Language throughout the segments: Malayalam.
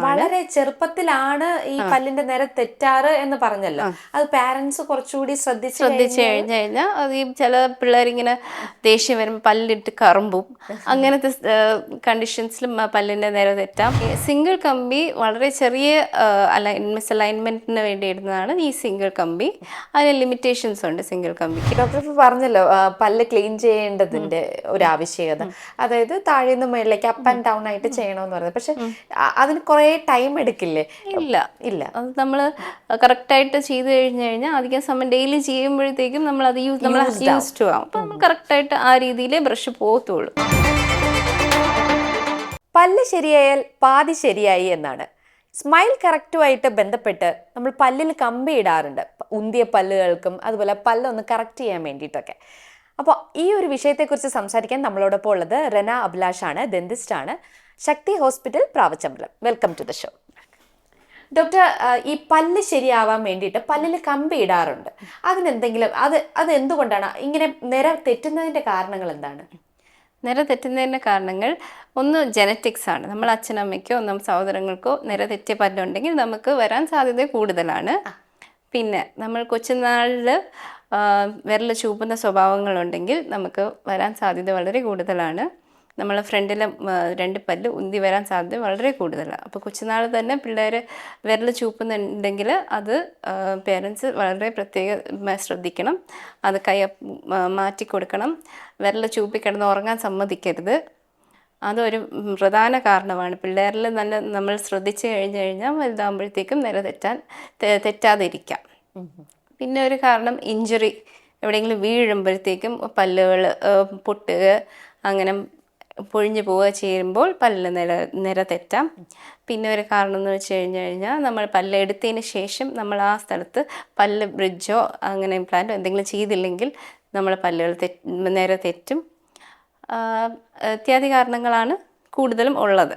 വളരെ ചെറുപ്പത്തിലാണ് ഈ പല്ലിന്റെ നിര തെറ്റാറ് എന്ന് പറഞ്ഞല്ലോ. അത് പാരന്റ്സ് കുറച്ചുകൂടി ശ്രദ്ധിച്ചു കഴിഞ്ഞാൽ അത് ഈ ചില പിള്ളേരിങ്ങനെ ദേഷ്യം വരുമ്പോൾ പല്ലിട്ട് കറുമ്പും അങ്ങനത്തെ കണ്ടീഷൻസിലും പല്ലിന്റെ നിര തെറ്റാം. സിംഗിൾ കമ്പി വളരെ ചെറിയ മിസ്അലൈൻമെന്റിന് വേണ്ടി ഇടുന്നതാണ് ഈ സിംഗിൾ കമ്പി. അതിന് ലിമിറ്റേഷൻസ് ഉണ്ട് സിംഗിൾ കമ്പിക്ക്. ഡോക്ടർ ഇപ്പോൾ പറഞ്ഞല്ലോ പല്ല് ക്ലീൻ ചെയ്യേണ്ടതിന്റെ ഒരു ആവശ്യകത, അതായത് താഴേന്ന് മുകളിലേക്ക് അപ്പ് ആൻഡ് ഡൗൺ ആയിട്ട് ചെയ്യണമെന്ന് പറയുന്നത്. പക്ഷെ അതിന് കുറേ ടൈം എടുക്കില്ലേ? ഇല്ല, അത് നമ്മൾ കറക്റ്റായിട്ട് ചെയ്ത് കഴിഞ്ഞാൽ അധികം സമയം ഡെയിലി ചെയ്യുമ്പോഴത്തേക്കും നമ്മൾ യൂസ്ഡ് ആവും. അപ്പം നമ്മൾ കറക്റ്റായിട്ട് ആ രീതിയിലേ ബ്രഷ് പോകത്തുള്ളൂ. പല്ല് ശരിയായാൽ പാതി ശരിയായി എന്നാണ്. സ്മൈൽ കറക്റ്റുമായിട്ട് ബന്ധപ്പെട്ട് നമ്മൾ പല്ലിൽ കമ്പി ഇടാറുണ്ട്, ഉന്തിയ പല്ലുകൾക്കും അതുപോലെ പല്ലൊന്ന് കറക്റ്റ് ചെയ്യാൻ വേണ്ടിയിട്ടൊക്കെ. അപ്പോൾ ഈ ഒരു വിഷയത്തെക്കുറിച്ച് സംസാരിക്കാൻ നമ്മളോടൊപ്പം ഉള്ളത് റെന അഭിലാഷാണ്, ഡെന്റിസ്റ്റാണ്, Shakti hospital Pravachambalam. Welcome to the show. Doctor, ഈ പല്ല് ശരിയാവാൻ വേണ്ടിയിട്ട് പല്ലിൽ കമ്പി ഇടാറുണ്ട്. അതിനെന്തെങ്കിലും അത് എന്തുകൊണ്ടാണ് ഇങ്ങനെ നിര തെറ്റുന്നതിൻ്റെ കാരണങ്ങൾ എന്താണ്? നിര തെറ്റുന്നതിൻ്റെ കാരണങ്ങൾ ഒന്ന് ജനറ്റിക്സ് ആണ്. നമ്മൾ അച്ഛനമ്മയ്ക്കോ സഹോദരങ്ങൾക്കോ നിര തെറ്റിയ പല്ലുണ്ടെങ്കിൽ നമുക്ക് വരാൻ സാധ്യത കൂടുതലാണ്. പിന്നെ നമ്മൾ കൊച്ചുനാളിൽ വിരൽ ചൂപ്പുന്ന സ്വഭാവങ്ങളുണ്ടെങ്കിൽ നമുക്ക് വരാൻ സാധ്യത വളരെ കൂടുതലാണ്. നമ്മൾ ഫ്രണ്ടിലെ 2 പല്ല് ഉന്തി വരാൻ സാധ്യത വളരെ കൂടുതലാണ്. അപ്പോൾ കൊച്ചുനാൾ തന്നെ പിള്ളേർ വിരൽ ചൂപ്പുന്നുണ്ടെങ്കിൽ അത് പേരൻസ് വളരെ പ്രത്യേകം ശ്രദ്ധിക്കണം. അത് മാറ്റി കൊടുക്കണം. വിരൽ ചൂപ്പിക്കിടന്ന് ഉറങ്ങാൻ സമ്മതിക്കരുത്. അതൊരു പ്രധാന കാരണമാണ്. പിള്ളേരിൽ നമ്മൾ ശ്രദ്ധിച്ചു കഴിഞ്ഞാൽ വലുതാകുമ്പോഴത്തേക്കും നിര തെറ്റാതിരിക്കാം. പിന്നെ ഒരു കാരണം ഇഞ്ചുറി, എവിടെയെങ്കിലും വീഴുമ്പോഴത്തേക്കും പല്ലുകൾ പൊട്ടുക, അങ്ങനെ പൊഴിഞ്ഞു പോവുക ചെയ്യുമ്പോൾ പല്ല് നിര തെറ്റാം. പിന്നെ ഒരു കാരണം എന്ന് വെച്ച് കഴിഞ്ഞാൽ നമ്മൾ പല്ല് എടുത്തതിന് ശേഷം നമ്മൾ ആ സ്ഥലത്ത് പല്ല് ബ്രിഡ്ജോ അങ്ങനെ ഇംപ്ലാന്റോ എന്തെങ്കിലും ചെയ്തില്ലെങ്കിൽ നമ്മളെ പല്ലുകൾ നിര തെറ്റും. ഇത്യാദി കാരണങ്ങളാണ് കൂടുതലും ഉള്ളത്.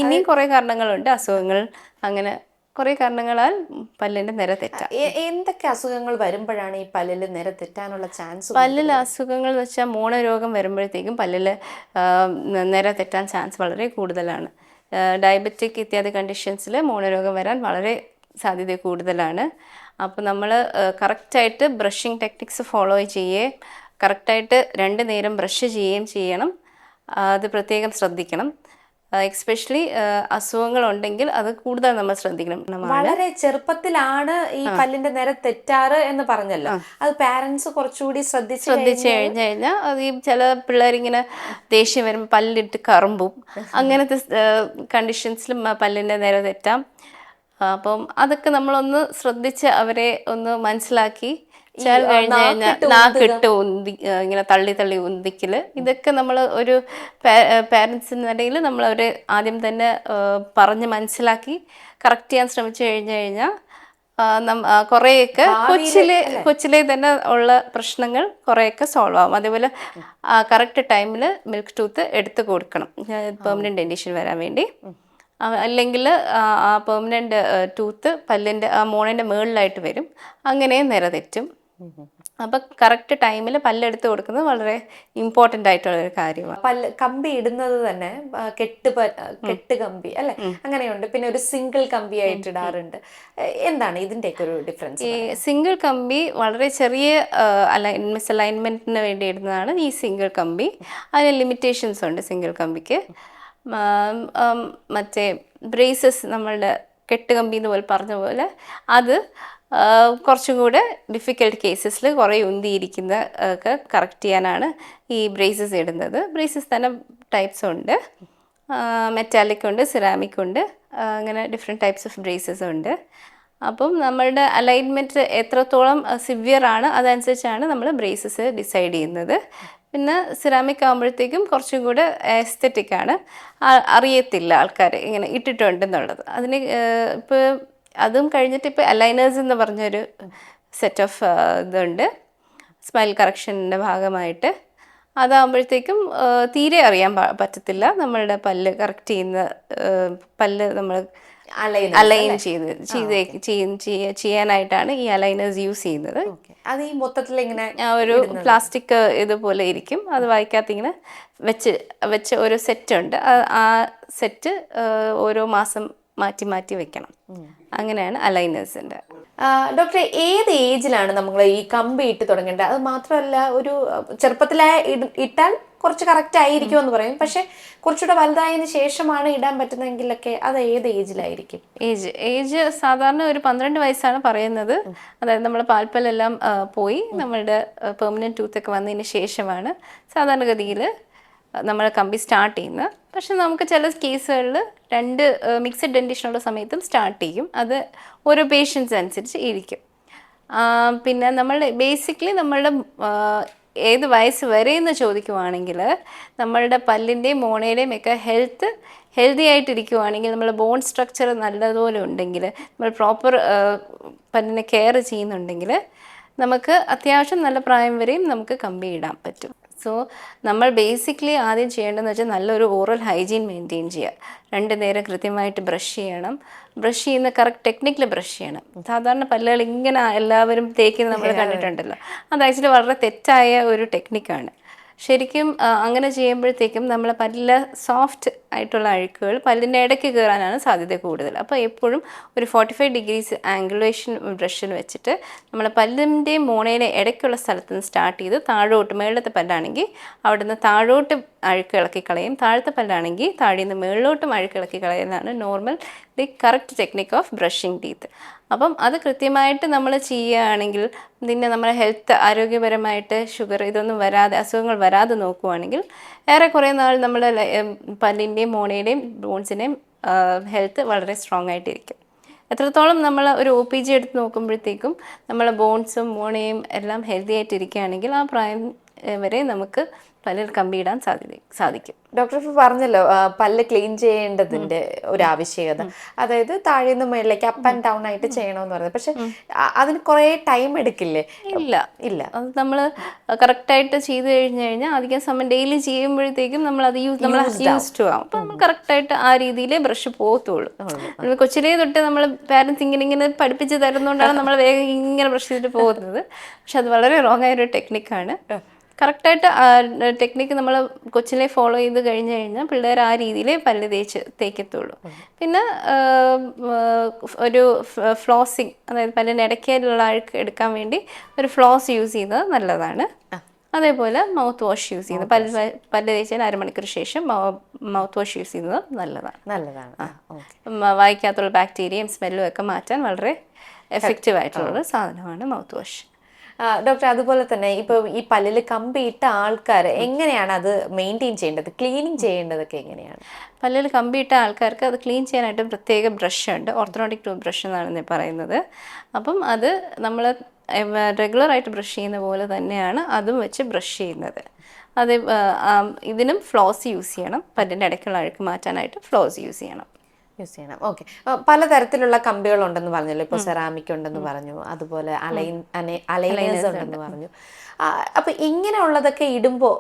ഇനിയും കുറേ കാരണങ്ങളുണ്ട്, അസുഖങ്ങൾ, അങ്ങനെ കുറേ കാരണങ്ങളാൽ പല്ലിൻ്റെ നിര തെറ്റാം. എന്തൊക്കെ അസുഖങ്ങൾ വരുമ്പോഴാണ് ഈ പല്ലിൽ നിര തെറ്റാനുള്ള ചാൻസ്? പല്ലിൽ അസുഖങ്ങൾ എന്ന് വെച്ചാൽ മോണരോഗം വരുമ്പോഴത്തേക്കും പല്ലിൽ നിര തെറ്റാൻ ചാൻസ് വളരെ കൂടുതലാണ്. ഡയബറ്റിക് ഇത്യാദി കണ്ടീഷൻസിൽ മോണരോഗം വരാൻ വളരെ സാധ്യത കൂടുതലാണ്. അപ്പോൾ നമ്മൾ കറക്റ്റായിട്ട് ബ്രഷിങ് ടെക്നിക്സ് ഫോളോ ചെയ്യുകയും കറക്റ്റായിട്ട് 2 നേരം ബ്രഷ് ചെയ്യുകയും ചെയ്യണം. അത് പ്രത്യേകം ശ്രദ്ധിക്കണം. എക്സ്പെഷ്യലി അസുഖങ്ങളുണ്ടെങ്കിൽ അത് കൂടുതൽ നമ്മൾ ശ്രദ്ധിക്കണം. വളരെ ചെറുപ്പത്തിലാണ് ഈ പല്ലിന്റെ നിര തെറ്റാറ് എന്ന് പറഞ്ഞല്ലോ. അത് പാരന്റ്സ് കുറച്ചുകൂടി ശ്രദ്ധിച്ചു കഴിഞ്ഞാൽ അത് ഈ ചില പിള്ളേരിങ്ങനെ ദേഷ്യം വരുമ്പോൾ പല്ലിട്ട് കറുമ്പും അങ്ങനത്തെ കണ്ടീഷൻസിലും പല്ലിന്റെ നിര തെറ്റാം. അപ്പം അതൊക്കെ നമ്മളൊന്ന് ശ്രദ്ധിച്ച് അവരെ ഒന്ന് മനസ്സിലാക്കി നാക്കിട്ട് ഉന്തി ഇങ്ങനെ തള്ളി ഉന്തിക്കല്, ഇതൊക്കെ നമ്മൾ ഒരു പാരൻസിനിടയിൽ നമ്മൾ അവരെ ആദ്യം തന്നെ പറഞ്ഞ് മനസ്സിലാക്കി കറക്റ്റ് ചെയ്യാൻ ശ്രമിച്ചു കഴിഞ്ഞാൽ കുറേയൊക്കെ കൊച്ചിലെ തന്നെ ഉള്ള പ്രശ്നങ്ങൾ കുറേയൊക്കെ സോൾവ് ആവും. അതേപോലെ കറക്റ്റ് ടൈമിൽ മിൽക്ക് ടൂത്ത് എടുത്ത് കൊടുക്കണം പെർമനന്റ് ഡെന്റിഷൻ വരാൻ വേണ്ടി. അല്ലെങ്കിൽ ആ പെർമനന്റ് ടൂത്ത് പല്ലിൻ്റെ മോണിൻ്റെ മുകളിലായിട്ട് വരും, അങ്ങനെയും നിര തെറ്റും. അപ്പം കറക്റ്റ് ടൈമിൽ പല്ലെടുത്ത് കൊടുക്കുന്നത് വളരെ ഇമ്പോർട്ടൻ്റ് ആയിട്ടുള്ളൊരു കാര്യമാണ്. പല്ല് കമ്പി ഇടുന്നത് തന്നെ കെട്ട് കമ്പി അല്ലെ, അങ്ങനെയുണ്ട്. പിന്നെ ഒരു സിംഗിൾ കമ്പി ആയിട്ട് ഇടാറുണ്ട്. എന്താണ് ഇതിൻ്റെയൊക്കെ ഒരു ഡിഫറൻസ്? ഈ സിംഗിൾ കമ്പി വളരെ ചെറിയ മിസ്അലൈൻമെന്റിന് വേണ്ടി ഇടുന്നതാണ് ഈ സിംഗിൾ കമ്പി. അതിന് ലിമിറ്റേഷൻസ് ഉണ്ട് സിംഗിൾ കമ്പിക്ക്. മറ്റേ ബ്രേസസ്, നമ്മളുടെ കെട്ടുകമ്പി എന്ന് പോലെ പറഞ്ഞ പോലെ, അത് കുറച്ചും കൂടെ ഡിഫിക്കൽട്ട് കേസസിൽ കുറേ ഉന്തിയിരിക്കുന്ന ഒക്കെ കറക്റ്റ് ചെയ്യാനാണ് ഈ ബ്രേസസ് ഇടുന്നത്. ബ്രേസസ് തന്നെ ടൈപ്സ് ഉണ്ട്, മെറ്റാലിക് ഉണ്ട്, സിറാമിക് ഉണ്ട്, അങ്ങനെ ഡിഫറെൻറ്റ് ടൈപ്സ് ഓഫ് ബ്രേസസ് ഉണ്ട്. അപ്പം നമ്മളുടെ അലൈൻമെൻറ്റ് എത്രത്തോളം സിവിയർ ആണ് അതനുസരിച്ചാണ് നമ്മൾ ബ്രേസസ് ഡിസൈഡ് ചെയ്യുന്നത്. പിന്നെ സിറാമിക് ആകുമ്പോഴത്തേക്കും കുറച്ചും കൂടെ എസ്തെറ്റിക് ആണ്, അറിയത്തില്ല ആൾക്കാർ ഇങ്ങനെ ഇട്ടിട്ടുണ്ടെന്നുള്ളത്. അതിന് ഇപ്പോൾ അതും കഴിഞ്ഞിട്ട് ഇപ്പോൾ അലൈനേഴ്സ് എന്ന് പറഞ്ഞൊരു സെറ്റ് ഓഫ് ഇതുണ്ട് സ്മൈൽ കറക്ഷൻ്റെ ഭാഗമായിട്ട്. അതാകുമ്പോഴത്തേക്കും തീരെ അറിയാൻ പറ്റത്തില്ല നമ്മളുടെ പല്ല് കറക്റ്റ് ചെയ്യുന്ന പല്ല് നമ്മൾ അലൈൻ ചെയ്യാനായിട്ടാണ് ഈ അലൈനേഴ്സ് യൂസ് ചെയ്യുന്നത്. അത് ഈ മൊത്തത്തിൽ ഇങ്ങനെ ഒരു പ്ലാസ്റ്റിക് ഇതുപോലെ ഇരിക്കും, അത് വായിക്കാത്ത ഇങ്ങനെ വെച്ച് ഒരു സെറ്റ് ഉണ്ട്. ആ സെറ്റ് ഓരോ മാസം മാറ്റി മാറ്റി വെക്കണം. അങ്ങനെയാണ് അലൈനേഴ്സിൻ്റെ. ഡോക്ടറെ, ഏത് ഏജിലാണ് നമ്മൾ ഈ കമ്പി ഇട്ട് തുടങ്ങേണ്ടത്? അത് മാത്രമല്ല, ഒരു ചെറുപ്പത്തിലായ ഇട്ടാൽ കുറച്ച് കറക്റ്റ് ആയിരിക്കും എന്ന് പറയും, പക്ഷെ കുറച്ചുകൂടെ വലുതായതിനു ശേഷമാണ് ഇടാൻ പറ്റുന്നതെങ്കിലൊക്കെ അത് ഏത് ഏജിലായിരിക്കും? ഏജ് സാധാരണ ഒരു 12 വയസ്സാണ് പറയുന്നത്. അതായത് നമ്മൾ പാൽപ്പല്ലെല്ലാം പോയി നമ്മളുടെ പെർമനൻറ്റ് ടൂത്തൊക്കെ വന്നതിന് ശേഷമാണ് സാധാരണഗതിയിൽ നമ്മൾ കമ്പി സ്റ്റാർട്ട് ചെയ്യുന്നത്. പക്ഷെ നമുക്ക് ചില കേസുകളിൽ 2 മിക്സഡ് ഡെൻറ്റിഷനുള്ള സമയത്തും സ്റ്റാർട്ട് ചെയ്യും. അത് ഓരോ പേഷ്യൻസ് അനുസരിച്ച് ഇരിക്കും. പിന്നെ നമ്മൾ ബേസിക്കലി നമ്മളുടെ ഏത് വയസ്സ് വരെ എന്ന് ചോദിക്കുവാണെങ്കിൽ, നമ്മളുടെ പല്ലിൻ്റെയും മോണയുടെയും ഒക്കെ ഹെൽത്തി ആയിട്ടിരിക്കുവാണെങ്കിൽ, നമ്മൾ ബോൺ സ്ട്രക്ചർ നല്ലതുപോലെ ഉണ്ടെങ്കിൽ, നമ്മൾ പ്രോപ്പർ പല്ലിനെ കെയർ ചെയ്യുന്നുണ്ടെങ്കിൽ, നമുക്ക് അത്യാവശ്യം നല്ല പ്രായം വരെയും നമുക്ക് കമ്പി ഇടാൻ പറ്റും. സോ നമ്മൾ ബേസിക്കലി ആദ്യം ചെയ്യേണ്ടതെന്ന് വെച്ചാൽ നല്ലൊരു ഓറൽ ഹൈജീൻ മെയിൻറ്റെയിൻ ചെയ്യുക. 2 നേരം കൃത്യമായിട്ട് ബ്രഷ് ചെയ്യണം. ബ്രഷ് ചെയ്യുന്ന കറക്റ്റ് ടെക്നിക്കിൽ ബ്രഷ് ചെയ്യണം. സാധാരണ പല്ലുകൾ ഇങ്ങനെ എല്ലാവരും തേക്കുന്നത് നമ്മൾ കണ്ടിട്ടുണ്ടല്ലോ. അത് ആക്ച്വലി വളരെ തെറ്റായ ഒരു ടെക്നിക്കാണ്. ശരിക്കും അങ്ങനെ ചെയ്യുമ്പോഴത്തേക്കും നമ്മളെ പല്ലിലെ സോഫ്റ്റ് ആയിട്ടുള്ള അഴുക്കുകൾ പല്ലിൻ്റെ ഇടയ്ക്ക് കയറാനാണ് സാധ്യത കൂടുതൽ. അപ്പോൾ എപ്പോഴും ഒരു 45 ഡിഗ്രീസ് ആംഗുലേഷൻ ബ്രഷിൽ വെച്ചിട്ട് നമ്മളെ പല്ലിൻ്റെയും മോണയുടെ ഇടയ്ക്കുള്ള സ്ഥലത്ത് നിന്ന് സ്റ്റാർട്ട് ചെയ്ത് താഴോട്ട്, മേളത്തെ പല്ലാണെങ്കിൽ അവിടെ നിന്ന് താഴോട്ട് അഴുക്ക് ഇളക്കി കളയും, താഴത്തെ പല്ലാണെങ്കിൽ താഴെ നിന്ന് മേളിലോട്ടും അഴുക്ക് ഇളക്കി കളയുന്നതാണ് normal correct technique of brushing teeth. അപ്പം അത് കൃത്യമായിട്ട് നമ്മൾ ചെയ്യുകയാണെങ്കിൽ, പിന്നെ നമ്മുടെ ആരോഗ്യപരമായിട്ട് ഷുഗർ ഇതൊന്നും വരാതെ, അസുഖങ്ങൾ വരാതെ നോക്കുകയാണെങ്കിൽ ഏറെക്കുറെ നാൾ നമ്മുടെ പല്ലിൻ്റെയും മോണയുടെയും ബോൺസിൻ്റെയും ഹെൽത്ത് വളരെ സ്ട്രോങ് ആയിട്ടിരിക്കും. എത്രത്തോളം നമ്മൾ ഒരു OPG എടുത്ത് നോക്കുമ്പോഴത്തേക്കും നമ്മളെ ബോൺസും മോണയും എല്ലാം ഹെൽത്തി ആയിട്ടിരിക്കുകയാണെങ്കിൽ ആ പ്രായം വരെ നമുക്ക് പല്ലിൽ കമ്പി ഇടാൻ സാധിക്കും. ഡോക്ടർ ഇപ്പോൾ പറഞ്ഞല്ലോ പല്ല് ക്ലീൻ ചെയ്യേണ്ടതിൻ്റെ ഒരു ആവശ്യകത, അതായത് താഴെ നിന്ന് മുകളിലേക്ക് അപ്പ് ആൻഡ് ഡൗൺ ആയിട്ട് ചെയ്യണമെന്ന് പറയുന്നത്. പക്ഷെ അതിന് കുറേ ടൈം എടുക്കില്ലേ? ഇല്ല അത് നമ്മൾ കറക്റ്റായിട്ട് ചെയ്ത് കഴിഞ്ഞാൽ അധികം സമയം ഡെയിലി ചെയ്യുമ്പോഴത്തേക്കും നമ്മളത് യൂസ്ഡ് ആവും. അപ്പം നമ്മൾ കറക്റ്റായിട്ട് ആ രീതിയിലേ ബ്രഷ് പോകത്തുള്ളൂ. കൊച്ചിലേ തൊട്ട് നമ്മൾ പാരൻസ് ഇങ്ങനെ പഠിപ്പിച്ച് തരുന്നതുകൊണ്ടാണ് നമ്മൾ വേഗം ഇങ്ങനെ ബ്രഷ് ചെയ്തിട്ട് പോകുന്നത്. പക്ഷെ അത് വളരെ റോങ് ആയൊരു ടെക്നിക്കാണ്. കറക്റ്റായിട്ട് ടെക്നിക്ക് നമ്മൾ കൊച്ചിലെ ഫോളോ ചെയ്ത് കഴിഞ്ഞാൽ പിള്ളേർ ആ രീതിയിൽ പല്ല് തേക്കത്തുള്ളൂ. പിന്നെ ഒരു ഫ്ലോസിങ്, അതായത് പല്ലിൻ്റെ ഇടയ്ക്കുള്ള അഴുക്ക് എടുക്കാൻ വേണ്ടി ഒരു ഫ്ലോസ് യൂസ് ചെയ്യുന്നത് നല്ലതാണ്. അതേപോലെ മൗത്ത് വാഷ് യൂസ് ചെയ്യുന്നത്, പല്ല് തേച്ചതിന് 1/2 മണിക്കൂർ ശേഷം മൗത്ത് വാഷ് യൂസ് ചെയ്യുന്നത് നല്ലതാണ്. വായിക്കകത്തുള്ള ബാക്ടീരിയയും സ്മെല്ലും ഒക്കെ മാറ്റാൻ വളരെ എഫക്റ്റീവ് ആയിട്ടുള്ള സാധനമാണ് മൗത്ത് വാഷ്. ഡോക്ടർ, അതുപോലെ തന്നെ ഇപ്പോൾ ഈ പല്ലിൽ കമ്പി ഇട്ട ആൾക്കാർ എങ്ങനെയാണ് അത് മെയിൻറ്റെയിൻ ചെയ്യേണ്ടത്? ക്ലീനിങ് ചെയ്യേണ്ടതൊക്കെ എങ്ങനെയാണ്? പല്ലിൽ കമ്പി ഇട്ട ആൾക്കാർക്ക് അത് ക്ലീൻ ചെയ്യാനായിട്ട് പ്രത്യേക ബ്രഷ് ഉണ്ട്, ഓർത്തഡോണ്ടിക് ടൂത്ത് ബ്രഷ് എന്നാണ് പറയുന്നത്. അപ്പം അത് നമ്മൾ റെഗുലറായിട്ട് ബ്രഷ് ചെയ്യുന്ന പോലെ തന്നെയാണ് അതും വെച്ച് ബ്രഷ് ചെയ്യുന്നത്. അത് ഇതിനും ഫ്ലോസ് യൂസ് ചെയ്യണം. പല്ലിൻ്റെ ഇടയ്ക്കുള്ള അഴുക്ക് മാറ്റാനായിട്ട് ഫ്ലോസ് യൂസ് ചെയ്യണം. ഓക്കെ. പലതരത്തിലുള്ള കമ്പികളുണ്ടെന്ന് പറഞ്ഞല്ലോ. ഇപ്പോൾ സെറാമിക് ഉണ്ടെന്ന് പറഞ്ഞു, അതുപോലെ അലൈനേഴ്സ് ഉണ്ടെന്ന് പറഞ്ഞു. അപ്പൊ ഇങ്ങനെയുള്ളതൊക്കെ ഇടുമ്പോൾ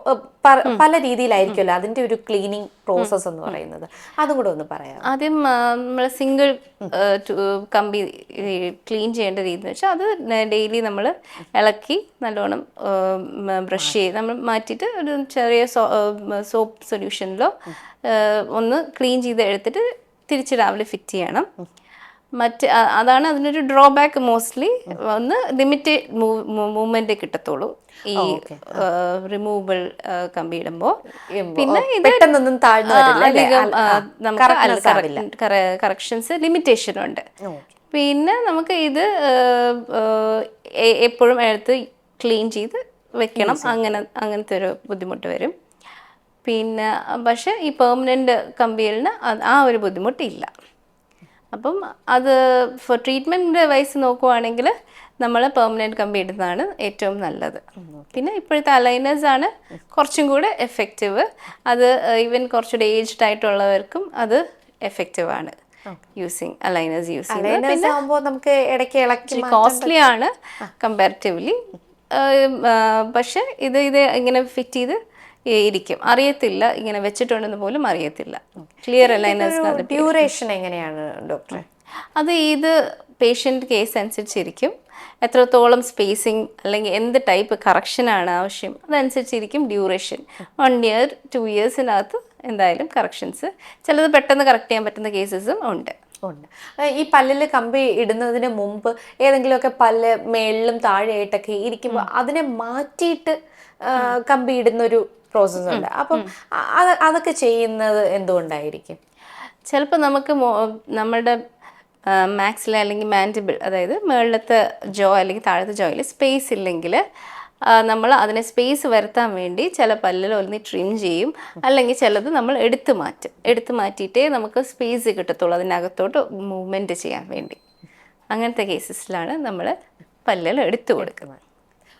പല രീതിയിലായിരിക്കുമല്ലോ അതിന്റെ ഒരു ക്ലീനിങ് പ്രോസസ് എന്ന് പറയുന്നത്. അതും കൂടെ ഒന്ന് പറയാം. ആദ്യം നമ്മൾ സിംഗിൾ കമ്പി ക്ലീൻ ചെയ്യേണ്ട രീതി എന്ന് വെച്ചാൽ അത് ഡെയിലി നമ്മൾ ഇളക്കി നല്ലോണം ബ്രഷ് ചെയ്ത് നമ്മൾ മാറ്റിയിട്ട് ഒരു ചെറിയ സോപ്പ് സൊല്യൂഷനിലോ ഒന്ന് ക്ലീൻ ചെയ്ത് എടുത്തിട്ട് തിരിച്ച് രാവിലെ ഫിറ്റ് ചെയ്യണം. അതാണ് അതിനൊരു ഡ്രോബാക്ക്. മോസ്റ്റ്ലി ഒന്ന് ലിമിറ്റഡ് മൂവ്മെന്റ് കിട്ടത്തുള്ളൂ ഈ റിമൂവബിൾ കമ്പി ഇടുമ്പോൾ. പിന്നെ ഇത് അധികം നമുക്ക് കറക്ഷൻസ് ലിമിറ്റേഷൻ ഉണ്ട്. പിന്നെ നമുക്ക് ഇത് എപ്പോഴും എടുത്ത് ക്ലീൻ ചെയ്ത് വെക്കണം, അങ്ങനത്തെ ഒരു ബുദ്ധിമുട്ട് വരും. പിന്നെ പക്ഷെ ഈ പെർമനൻ്റ് കമ്പികളിന് ആ ഒരു ബുദ്ധിമുട്ടില്ല. അപ്പം അത് ഫോർ ട്രീറ്റ്മെൻറ്റ് വൈസ് നോക്കുവാണെങ്കിൽ നമ്മൾ പെർമനൻറ്റ് കമ്പി ഇടുന്നതാണ് ഏറ്റവും നല്ലത്. പിന്നെ ഇപ്പോഴത്തെ അലൈനേഴ്സാണ് കുറച്ചും കൂടെ എഫക്റ്റീവ്. അത് ഈവൻ കുറച്ചുകൂടെ ഏജ്ഡ് ആയിട്ടുള്ളവർക്കും അത് എഫക്റ്റീവാണ് യൂസിങ് അലൈനേഴ്സ് യൂസ് ചെയ്യുന്നത്. പിന്നെ കോസ്റ്റ്ലി ആണ് കമ്പാരിറ്റീവ്ലി. പക്ഷെ ഇത് ഇങ്ങനെ ഫിറ്റ് ചെയ്ത് ഇരിക്കും, അറിയത്തില്ല, ഇങ്ങനെ വെച്ചിട്ടുണ്ടെന്ന് പോലും അറിയത്തില്ല. ക്ലിയർ അലൈനേഴ്സ് ഡ്യൂറേഷൻ എങ്ങനെയാണ് ഡോക്ടറെ? അത് ഇത് പേഷ്യൻ്റ് കേസ് അനുസരിച്ചിരിക്കും. എത്രത്തോളം സ്പേസിങ് അല്ലെങ്കിൽ എന്ത് ടൈപ്പ് കറക്ഷനാണ് ആവശ്യം അതനുസരിച്ചിരിക്കും ഡ്യൂറേഷൻ. 1 year 2 yearsനകത്ത് എന്തായാലും കറക്ഷൻസ് ചിലത് പെട്ടെന്ന് കറക്റ്റ് ചെയ്യാൻ പറ്റുന്ന കേസസും ഉണ്ട്. ഉണ്ട്. ഈ പല്ലിൽ കമ്പി ഇടുന്നതിന് മുമ്പ് ഏതെങ്കിലുമൊക്കെ പല്ല് മേളിലും താഴെയായിട്ടൊക്കെ ഇരിക്കുമ്പോൾ അതിനെ മാറ്റിയിട്ട് കമ്പി ഇടുന്നൊരു പ്രോസസ്സ് ഉണ്ട്. അപ്പം അതൊക്കെ ചെയ്യുന്നത് എന്തുകൊണ്ടായിരിക്കും? ചിലപ്പോൾ നമുക്ക് നമ്മളുടെ മാക്സില അല്ലെങ്കിൽ മാൻഡിബിൾ, അതായത് മുകളിലത്തെ ജോ അല്ലെങ്കിൽ താഴത്തെ ജോയിൽ സ്പേസ് ഇല്ലെങ്കിൽ നമ്മൾ അതിനെ സ്പേസ് വരുത്താൻ വേണ്ടി ചില പല്ലിൽ ഒന്ന് ട്രിം ചെയ്യും, അല്ലെങ്കിൽ ചിലത് നമ്മൾ എടുത്തു മാറ്റിയിട്ടേ നമുക്ക് സ്പേസ് കിട്ടത്തുള്ളൂ അതിനകത്തോട്ട് മൂവ്മെൻറ്റ് ചെയ്യാൻ വേണ്ടി. അങ്ങനത്തെ കേസസിലാണ് നമ്മൾ പല്ലുകൾ എടുത്തു കൊടുക്കുന്നത്.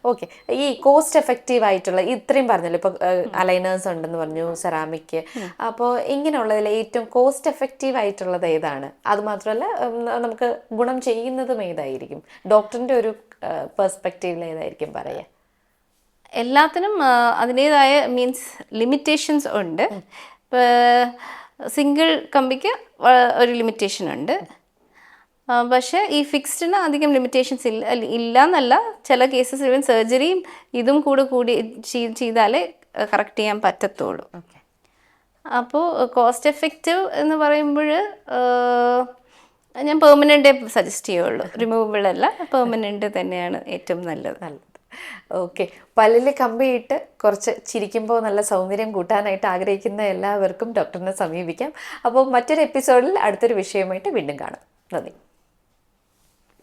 ഓക്കെ. ഈ കോസ്റ്റ് എഫക്റ്റീവ് ആയിട്ടുള്ള ഇത്രയും പറഞ്ഞല്ലോ, ഇപ്പോൾ അലൈനേഴ്സ് ഉണ്ടെന്ന് പറഞ്ഞു, സെറാമിക്, അപ്പോൾ ഇങ്ങനെയുള്ളതിൽ ഏറ്റവും കോസ്റ്റ് എഫക്റ്റീവ് ആയിട്ടുള്ളത് ഏതാണ്? അതുമാത്രമല്ല നമുക്ക് ഗുണം ചെയ്യുന്നതും ഏതായിരിക്കും? ഡോക്ടറിൻ്റെ ഒരു പെർസ്പെക്റ്റീവിൽ ഏതായിരിക്കും പറയുക? എല്ലാത്തിനും അതിൻ്റേതായ മീൻസ് ലിമിറ്റേഷൻസ് ഉണ്ട്. ഇപ്പോൾ സിംഗിൾ കമ്പിക്ക് ഒരു ലിമിറ്റേഷൻ ഉണ്ട്, പക്ഷേ ഈ ഫിക്സ്ഡിന് അധികം ലിമിറ്റേഷൻസ് ഇല്ല എന്നല്ല. ചില കേസസ് ഈവൻ സർജറിയും ഇതും കൂടി ചെയ്താലേ കറക്റ്റ് ചെയ്യാൻ പറ്റത്തുള്ളൂ. അപ്പോൾ കോസ്റ്റ് എഫക്റ്റീവ് എന്ന് പറയുമ്പോൾ ഞാൻ പെർമനൻ്റേ സജസ്റ്റ് ചെയ്യുള്ളൂ. റിമൂവബിൾ അല്ല, പെർമനൻ്റ് തന്നെയാണ് ഏറ്റവും നല്ലത്. ഓക്കെ. പല്ലിൽ കമ്പിയിട്ട് കുറച്ച് ചിരിക്കുമ്പോൾ നല്ല സൗന്ദര്യം കൂട്ടാനായിട്ട് ആഗ്രഹിക്കുന്ന എല്ലാവർക്കും ഡോക്ടറിനെ സമീപിക്കാം. അപ്പോൾ മറ്റൊരു എപ്പിസോഡിൽ അടുത്തൊരു വിഷയമായിട്ട് വീണ്ടും കാണാം. നന്ദി.